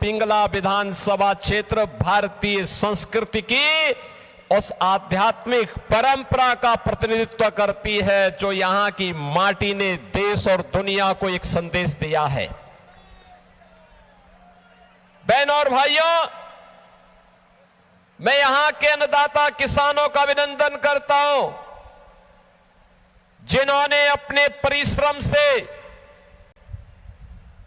पिंगला विधानसभा क्षेत्र भारतीय संस्कृति की उस आध्यात्मिक परंपरा का प्रतिनिधित्व करती है जो यहां की माटी ने देश और दुनिया को एक संदेश दिया है। बहनों और भाइयों, मैं यहां के अन्नदाता किसानों का अभिनंदन करता हूं जिन्होंने अपने परिश्रम से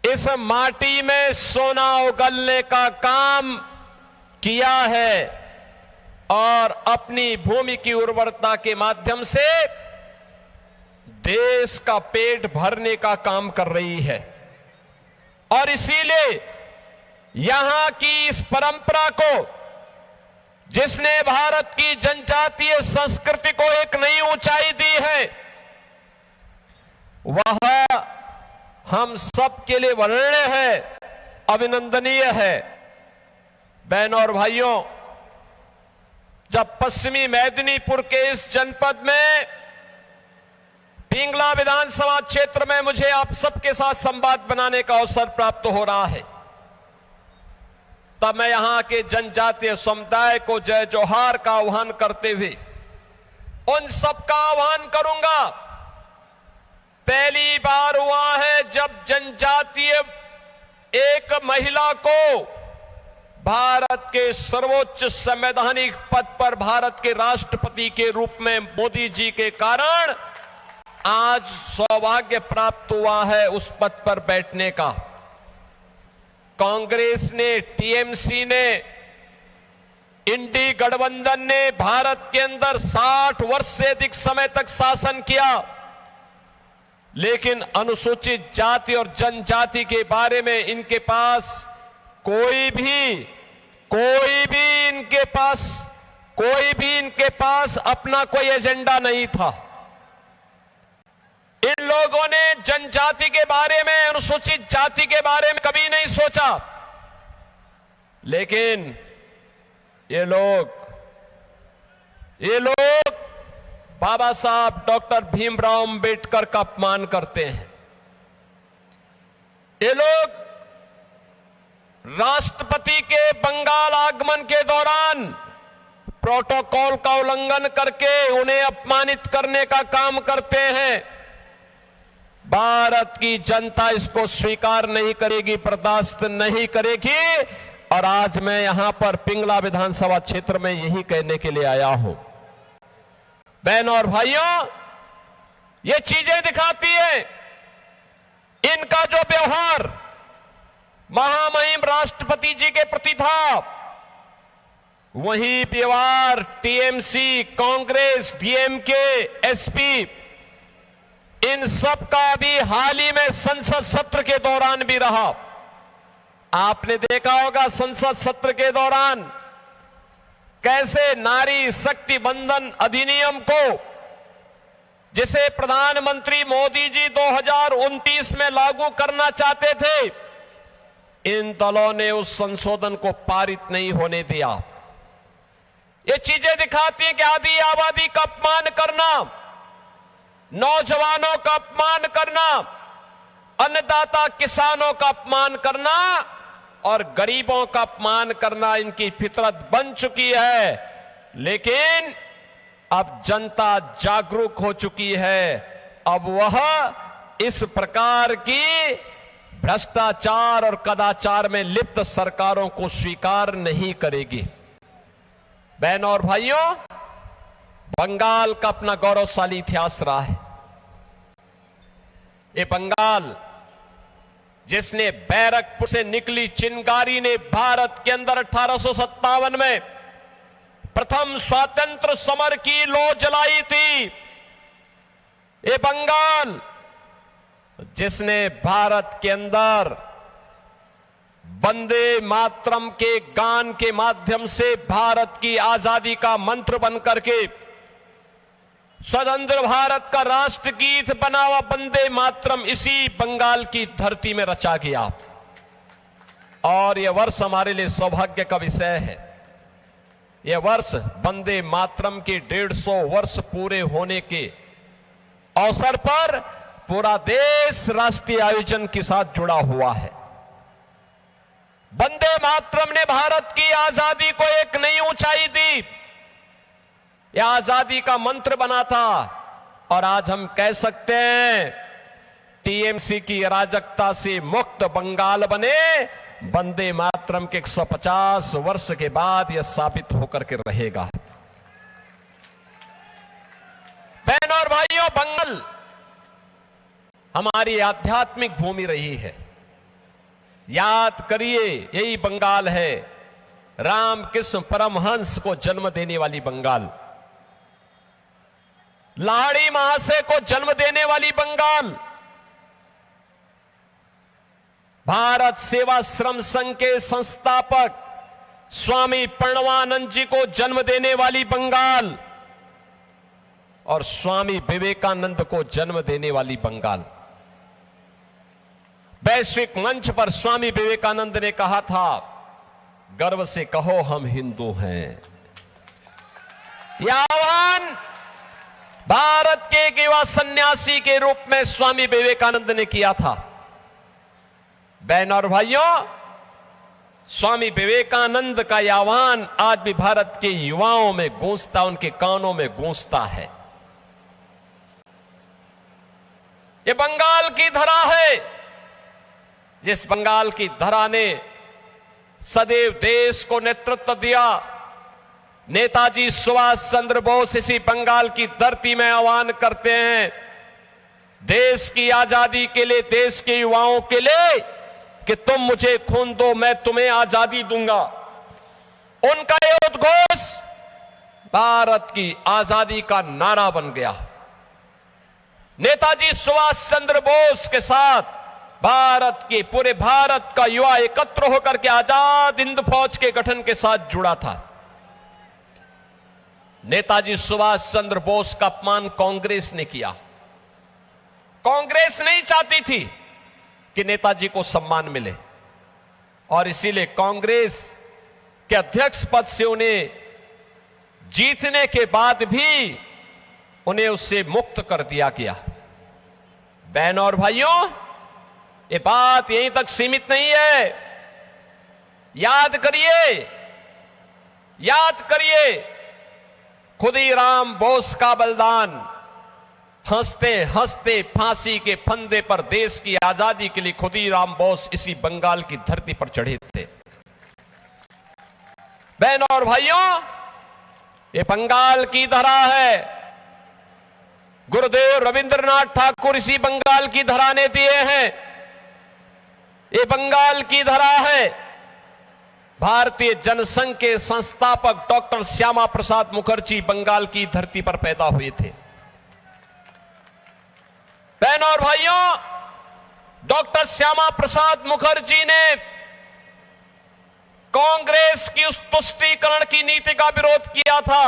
इस माटी में सोना उगलने का काम किया है और अपनी भूमि की उर्वरता के माध्यम से देश का पेट भरने का काम कर रही है। और इसीलिए यहां की इस परंपरा को, जिसने भारत की जनजातीय संस्कृति को एक नई ऊंचाई दी है, वह हम सब के लिए वर्णनीय है, अभिनंदनीय है। बहनों और भाइयों, जब पश्चिमी मेदिनीपुर के इस जनपद में पिंगला विधानसभा क्षेत्र में मुझे आप सबके साथ संवाद बनाने का अवसर प्राप्त हो रहा है, तब मैं यहां के जनजातीय समुदाय को जय जोहार का आह्वान करते हुए उन सबका आह्वान करूंगा। पहली बार हुआ है जब जनजातीय एक महिला को भारत के सर्वोच्च संवैधानिक पद पर भारत के राष्ट्रपति के रूप में मोदी जी के कारण आज सौभाग्य प्राप्त हुआ है उस पद पर बैठने का। कांग्रेस ने, टीएमसी ने, इंडी गठबंधन ने भारत के अंदर 60 वर्ष से अधिक समय तक शासन किया, लेकिन अनुसूचित जाति और जनजाति के बारे में इनके पास कोई भी इनके पास अपना कोई एजेंडा नहीं था। इन लोगों ने जनजाति के बारे में, अनुसूचित जाति के बारे में कभी नहीं सोचा। लेकिन ये लोग बाबा साहब डॉक्टर भीमराव अंबेडकर का अपमान करते हैं। ये लोग राष्ट्रपति के बंगाल आगमन के दौरान प्रोटोकॉल का उल्लंघन करके उन्हें अपमानित करने का काम करते हैं। भारत की जनता इसको स्वीकार नहीं करेगी, बर्दाश्त नहीं करेगी। और आज मैं यहां पर पिंगला विधानसभा क्षेत्र में यही कहने के लिए आया हूं। बहनों और भाइयों, ये चीजें दिखाती है इनका जो व्यवहार महामहिम राष्ट्रपति जी के प्रति था, वही व्यवहार टीएमसी, कांग्रेस, डीएमके, एसपी, इन सब का भी हाल ही में संसद सत्र के दौरान भी रहा। आपने देखा होगा संसद सत्र के दौरान कैसे नारी शक्ति बंधन अधिनियम को, जिसे प्रधानमंत्री मोदी जी 2029 में लागू करना चाहते थे, इन दलों ने उस संशोधन को पारित नहीं होने दिया। ये चीजें दिखाती हैं कि आधी आबादी का अपमान करना, नौजवानों का अपमान करना, अन्नदाता किसानों का अपमान करना और गरीबों का अपमान करना इनकी फितरत बन चुकी है। लेकिन अब जनता जागरूक हो चुकी है। अब वह इस प्रकार की भ्रष्टाचार और कदाचार में लिप्त सरकारों को स्वीकार नहीं करेगी। बहनों और भाइयों, बंगाल का अपना गौरवशाली इतिहास रहा है। ये बंगाल जिसने बैरकपुर से निकली चिंगारी ने भारत के अंदर 1857 में प्रथम स्वातंत्र समर की लौ जलाई थी। ये बंगाल जिसने भारत के अंदर वंदे मातरम के गान के माध्यम से भारत की आजादी का मंत्र बनकर के स्वतंत्र भारत का राष्ट्रगीत बना हुआ वंदे मातरम इसी बंगाल की धरती में रचा गया। और यह वर्ष हमारे लिए सौभाग्य का विषय है। यह वर्ष वंदे मातरम के 150 वर्ष पूरे होने के अवसर पर पूरा देश राष्ट्रीय आयोजन के साथ जुड़ा हुआ है। वंदे मातरम ने भारत की आजादी को एक नई ऊंचाई दी। यह आजादी का मंत्र बना था और आज हम कह सकते हैं टीएमसी की अराजकता से मुक्त बंगाल बने। वंदे मातरम के 150 वर्ष के बाद यह साबित होकर के रहेगा। बहनों और भाइयों, बंगाल हमारी आध्यात्मिक भूमि रही है। याद करिए, यही बंगाल है रामकृष्ण परमहंस को जन्म देने वाली बंगाल, लाहिड़ी महाशय को जन्म देने वाली बंगाल, भारत सेवाश्रम संघ के संस्थापक स्वामी प्रणवानंद जी को जन्म देने वाली बंगाल और स्वामी विवेकानंद को जन्म देने वाली बंगाल। वैश्विक मंच पर स्वामी विवेकानंद ने कहा था, गर्व से कहो हम हिंदू हैं। यह आह्वान भारत के एक युवा सन्यासी के रूप में स्वामी विवेकानंद ने किया था। बहनों और भाइयों, स्वामी विवेकानंद का यह आह्वान आज भी भारत के युवाओं में गूंजता, उनके कानों में गूंजता है। यह बंगाल की धरा है, जिस बंगाल की धरा ने सदैव देश को नेतृत्व दिया। नेताजी सुभाष चंद्र बोस इसी बंगाल की धरती में आह्वान करते हैं देश की आजादी के लिए, देश के युवाओं के लिए, कि तुम मुझे खून दो, मैं तुम्हें आजादी दूंगा। उनका यह उद्घोष भारत की आजादी का नारा बन गया। नेताजी सुभाष चंद्र बोस के साथ पूरे भारत का युवा एकत्र होकर के आजाद हिंद फौज के गठन के साथ जुड़ा था। नेताजी सुभाष चंद्र बोस का अपमान कांग्रेस ने किया। कांग्रेस नहीं चाहती थी कि नेताजी को सम्मान मिले और इसीलिए कांग्रेस के अध्यक्ष पद से उन्हें जीतने के बाद भी उन्हें उससे मुक्त कर दिया गया। बहनों और भाइयों, ये बात यहीं तक सीमित नहीं है। याद करिए खुदीराम बोस का बलिदान। हंसते हंसते फांसी के फंदे पर देश की आजादी के लिए खुदीराम बोस इसी बंगाल की धरती पर चढ़े थे। बहनों और भाइयों, ये बंगाल की धरा है। गुरुदेव रविंद्रनाथ ठाकुर इसी बंगाल की धरा ने दिए हैं। ये बंगाल की धरा है। भारतीय जनसंघ के संस्थापक डॉक्टर श्यामा प्रसाद मुखर्जी बंगाल की धरती पर पैदा हुए थे। बहनों और भाइयों, डॉक्टर श्यामा प्रसाद मुखर्जी ने कांग्रेस की उस तुष्टीकरण की नीति का विरोध किया था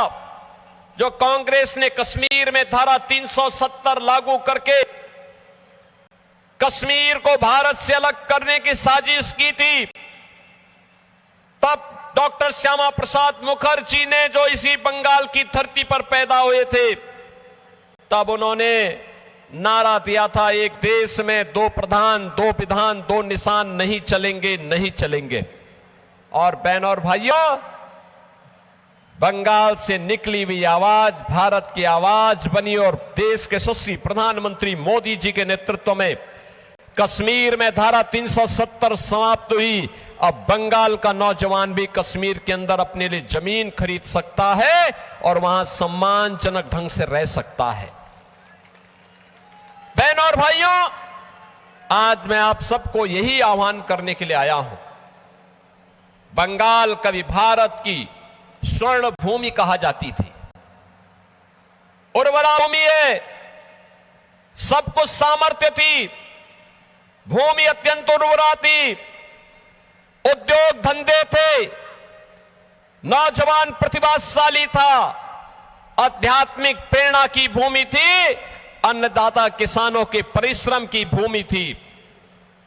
जो कांग्रेस ने कश्मीर में धारा 370 लागू करके कश्मीर को भारत से अलग करने की साजिश की थी। तब डॉक्टर श्यामा प्रसाद मुखर्जी ने, जो इसी बंगाल की धरती पर पैदा हुए थे, तब उन्होंने नारा दिया था, एक देश में दो प्रधान, दो विधान, दो निशान नहीं चलेंगे, नहीं चलेंगे। और बहनों और भाइयों, बंगाल से निकली हुई आवाज भारत की आवाज बनी और देश के यशस्वी प्रधानमंत्री मोदी जी के नेतृत्व में कश्मीर में धारा 370 समाप्त हुई। अब बंगाल का नौजवान भी कश्मीर के अंदर अपने लिए जमीन खरीद सकता है और वहां सम्मानजनक ढंग से रह सकता है। बहनों और भाइयों, आज मैं आप सबको यही आह्वान करने के लिए आया हूं। बंगाल कभी भारत की स्वर्ण भूमि कहा जाती थी। उर्वरा भूमि है, सब कुछ सामर्थ्य थी, भूमि अत्यंत उर्वरा थी, उद्योग धंधे थे, नौजवान प्रतिभाशाली था, आध्यात्मिक प्रेरणा की भूमि थी, अन्नदाता किसानों के परिश्रम की भूमि थी।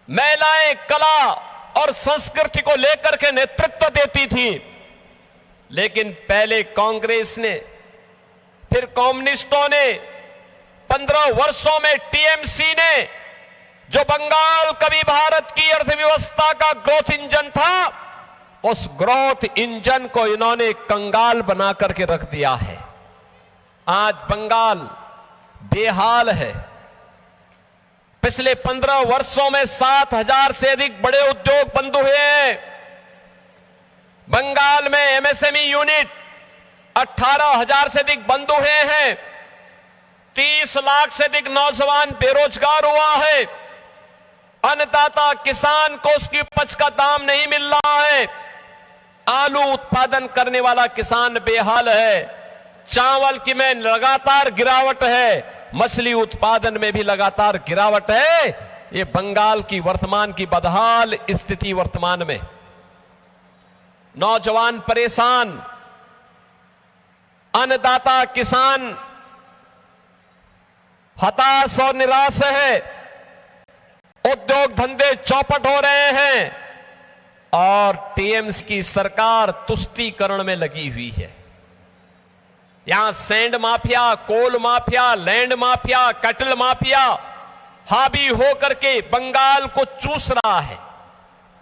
महिलाएं कला और संस्कृति को लेकर के नेतृत्व देती थी। लेकिन पहले कांग्रेस ने, फिर कम्युनिस्टों ने, 15 वर्षों में टीएमसी ने, जो बंगाल कभी भारत की अर्थव्यवस्था का ग्रोथ इंजन था, उस ग्रोथ इंजन को इन्होंने कंगाल बना करके रख दिया है। आज बंगाल बेहाल है। पिछले 15 वर्षों में 7,000 से अधिक बड़े उद्योग बंद हुए हैं। बंगाल में एमएसएमई यूनिट 18,000 से अधिक बंद हुए हैं। 30 लाख से अधिक नौजवान बेरोजगार हुआ है। अन्नदाता किसान को उसकी उपज का दाम नहीं मिल रहा है। आलू उत्पादन करने वाला किसान बेहाल है। चावल की में लगातार गिरावट है। मछली उत्पादन में भी लगातार गिरावट है। ये बंगाल की वर्तमान की बदहाल स्थिति वर्तमान में, नौजवान परेशान, अन्नदाता किसान हताश और निराश है। उद्योग धंधे चौपट हो रहे हैं और टीएमसी की सरकार तुष्टीकरण में लगी हुई है। यहां sand mafia, coal mafia, land mafia, cattle mafia हावी होकर के बंगाल को चूस रहा है।